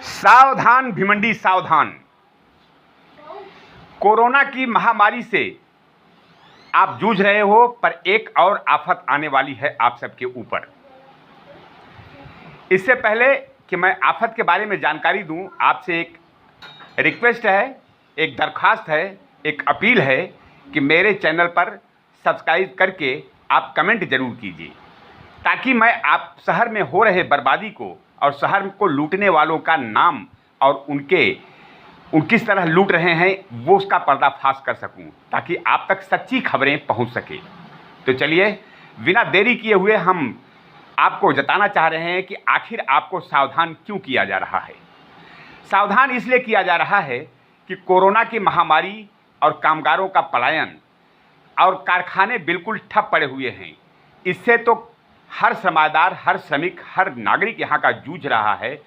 सावधान भिवंडी सावधान। कोरोना की महामारी से आप जूझ रहे हो, पर एक और आफत आने वाली है आप सबके ऊपर। इससे पहले कि मैं आफत के बारे में जानकारी दूं, आपसे एक रिक्वेस्ट है, एक दरख्वास्त है, एक अपील है कि मेरे चैनल पर सब्सक्राइब करके आप कमेंट ज़रूर कीजिए, ताकि मैं आप शहर में हो रहे बर्बादी को और शहर को लूटने वालों का नाम और उन किस तरह लूट रहे हैं वो उसका पर्दाफाश कर सकूं, ताकि आप तक सच्ची खबरें पहुंच सके। तो चलिए, बिना देरी किए हुए हम आपको जताना चाह रहे हैं कि आखिर आपको सावधान क्यों किया जा रहा है। सावधान इसलिए किया जा रहा है कि कोरोना की महामारी और कामगारों का पलायन और कारखाने बिल्कुल ठप पड़े हुए हैं। इससे तो हर समाजदार, हर श्रमिक, हर नागरिक यहाँ का जूझ रहा है।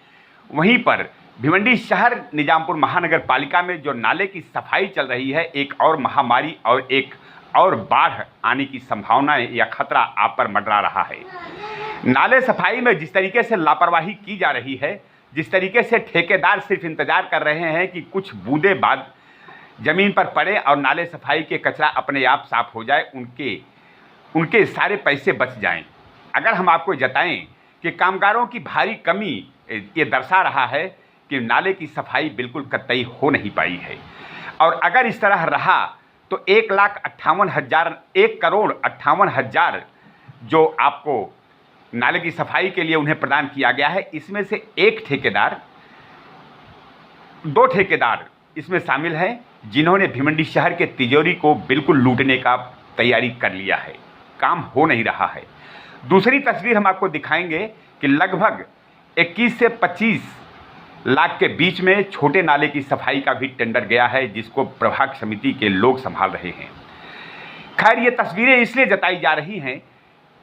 वहीं पर भिवंडी शहर निजामपुर महानगर पालिका में जो नाले की सफाई चल रही है, एक और महामारी और एक और बाढ़ आने की संभावना या खतरा आप पर मंडरा रहा है। नाले सफाई में जिस तरीके से लापरवाही की जा रही है, जिस तरीके से ठेकेदार सिर्फ इंतजार कर रहे हैं कि कुछ बूंदें बाद ज़मीन पर पड़े और नाले सफाई के कचरा अपने आप साफ हो जाए, उनके सारे पैसे बच जाएं। अगर हम आपको जताएं कि कामगारों की भारी कमी ये दर्शा रहा है कि नाले की सफाई बिल्कुल कतई हो नहीं पाई है, और अगर इस तरह रहा तो 1,58,000 जो आपको नाले की सफाई के लिए उन्हें प्रदान किया गया है, इसमें से दो ठेकेदार इसमें शामिल हैं, जिन्होंने भिवंडी शहर के तिजोरी को बिल्कुल लूटने का तैयारी कर लिया है। काम हो नहीं रहा है। दूसरी तस्वीर हम आपको दिखाएंगे कि लगभग 21 से 25 लाख के बीच में छोटे नाले की सफाई का भी टेंडर गया है, जिसको प्रभाग समिति के लोग संभाल रहे हैं। खैर, ये तस्वीरें इसलिए जताई जा रही हैं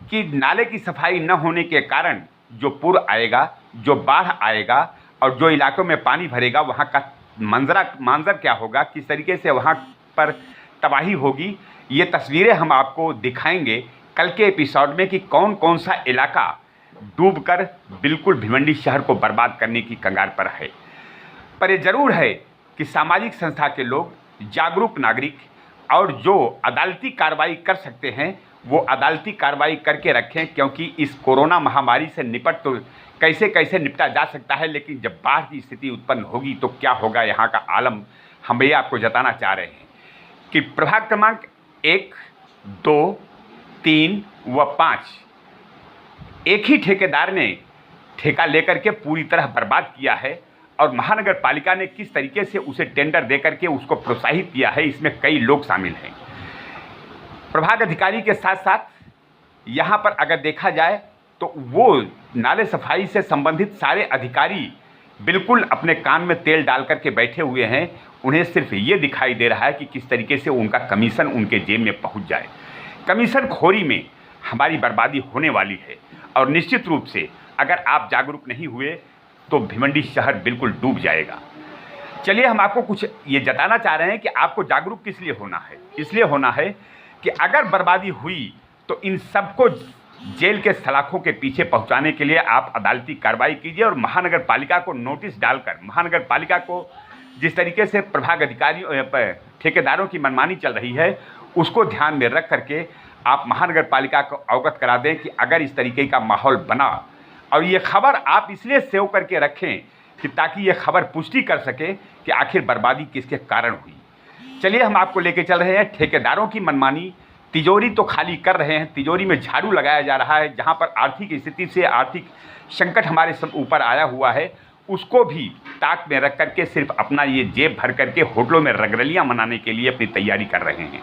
कि नाले की सफाई न होने के कारण जो पूर आएगा, जो बाढ़ आएगा और जो इलाकों में पानी भरेगा, वहाँ का मंजर क्या होगा, किस तरीके से वहाँ पर तबाही होगी, ये तस्वीरें हम आपको दिखाएंगे कल के एपिसोड में कि कौन कौन सा इलाका डूबकर बिल्कुल भिवंडी शहर को बर्बाद करने की कगार पर है। पर ये ज़रूर है कि सामाजिक संस्था के लोग, जागरूक नागरिक और जो अदालती कार्रवाई कर सकते हैं वो अदालती कार्रवाई करके रखें, क्योंकि इस कोरोना महामारी से निपट तो कैसे कैसे निपटा जा सकता है, लेकिन जब बाढ़ की स्थिति उत्पन्न होगी तो क्या होगा यहाँ का आलम, हम ये आपको जताना चाह रहे हैं कि प्रभाग क्रमांक 1, 2, 3 व 5 एक ही ठेकेदार ने ठेका लेकर के पूरी तरह बर्बाद किया है, और महानगर पालिका ने किस तरीके से उसे टेंडर देकर के उसको प्रोत्साहित किया है, इसमें कई लोग शामिल हैं। प्रभाग अधिकारी के साथ साथ यहाँ पर अगर देखा जाए तो वो नाले सफाई से संबंधित सारे अधिकारी बिल्कुल अपने कान में तेल डाल करके बैठे हुए हैं। उन्हें सिर्फ ये दिखाई दे रहा है कि किस तरीके से उनका कमीशन उनके जेब में पहुँच जाए। कमीशन खोरी में हमारी बर्बादी होने वाली है, और निश्चित रूप से अगर आप जागरूक नहीं हुए तो भिवंडी शहर बिल्कुल डूब जाएगा। चलिए, हम आपको कुछ ये जताना चाह रहे हैं कि आपको जागरूक किस लिए होना है। इसलिए होना है कि अगर बर्बादी हुई तो इन सबको जेल के सलाखों के पीछे पहुंचाने के लिए आप अदालती कार्रवाई कीजिए, और महानगर पालिका को नोटिस डालकर, महानगर पालिका को जिस तरीके से प्रभाग अधिकारियों ठेकेदारों की मनमानी चल रही है उसको ध्यान में रख करके आप महानगर पालिका को अवगत करा दें कि अगर इस तरीके का माहौल बना, और ये खबर आप इसलिए सेव करके रखें कि ताकि ये खबर पुष्टि कर सके कि आखिर बर्बादी किसके कारण हुई। चलिए, हम आपको लेके चल रहे हैं ठेकेदारों की मनमानी। तिजोरी तो खाली कर रहे हैं, तिजोरी में झाड़ू लगाया जा रहा है। जहाँ पर आर्थिक स्थिति से आर्थिक संकट हमारे सब ऊपर आया हुआ है, उसको भी ताक में रख करके सिर्फ अपना ये जेब भर करके होटलों में रंगरलियाँ मनाने के लिए अपनी तैयारी कर रहे हैं।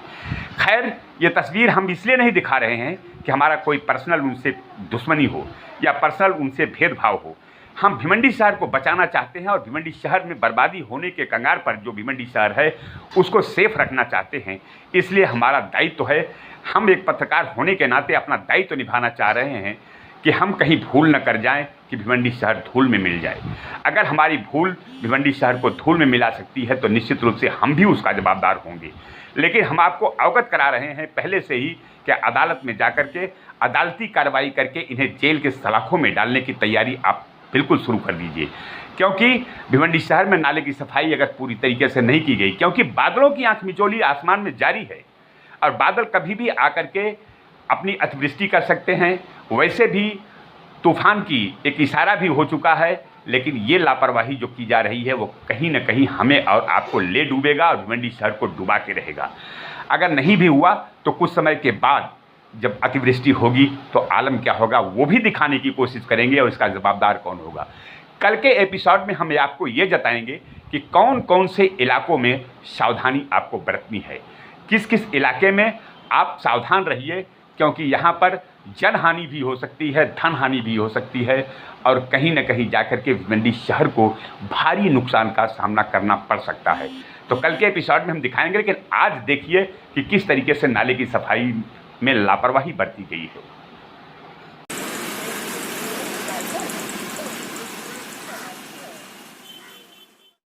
खैर, ये तस्वीर हम इसलिए नहीं दिखा रहे हैं कि हमारा कोई पर्सनल उनसे दुश्मनी हो या पर्सनल उनसे भेदभाव हो। हम भिवंडी शहर को बचाना चाहते हैं, और भिवंडी शहर में बर्बादी होने के कगार पर जो भिवंडी शहर है उसको सेफ रखना चाहते हैं। इसलिए हमारा दायित्व है, हम एक पत्रकार होने के नाते अपना दायित्व निभाना चाह रहे हैं कि हम कहीं भूल न कर जाएं कि भिवंडी शहर धूल में मिल जाए। अगर हमारी भूल भिवंडी शहर को धूल में मिला सकती है तो निश्चित रूप से हम भी उसका जवाबदार होंगे। लेकिन हम आपको अवगत करा रहे हैं पहले से ही कि अदालत में जाकर के अदालती कार्रवाई करके इन्हें जेल के सलाखों में डालने की तैयारी आप बिल्कुल शुरू कर दीजिए, क्योंकि भिवंडी शहर में नाले की सफाई अगर पूरी तरीके से नहीं की गई, क्योंकि बादलों की आंख मिचौली आसमान में जारी है और बादल कभी भी आकर के अपनी अतिवृष्टि कर सकते हैं। वैसे भी तूफान की एक इशारा भी हो चुका है, लेकिन ये लापरवाही जो की जा रही है वो कहीं ना कहीं हमें और आपको ले डूबेगा और भिवंडी शहर को डुबा के रहेगा। अगर नहीं भी हुआ तो कुछ समय के बाद जब अतिवृष्टि होगी तो आलम क्या होगा वो भी दिखाने की कोशिश करेंगे और इसका जवाबदार कौन होगा। कल के एपिसोड में हम आपको ये जताएंगे कि कौन कौन से इलाकों में सावधानी आपको बरतनी है, किस किस इलाके में आप सावधान रहिए, क्योंकि यहाँ पर जनहानि भी हो सकती है, धन हानि भी हो सकती है और कहीं न कहीं जाकर के भिवंडी शहर को भारी नुकसान का सामना करना पड़ सकता है। तो कल के एपिसोड में हम दिखाएंगे, लेकिन आज देखिए कि किस तरीके से नाले की सफाई में लापरवाही बरती गई है।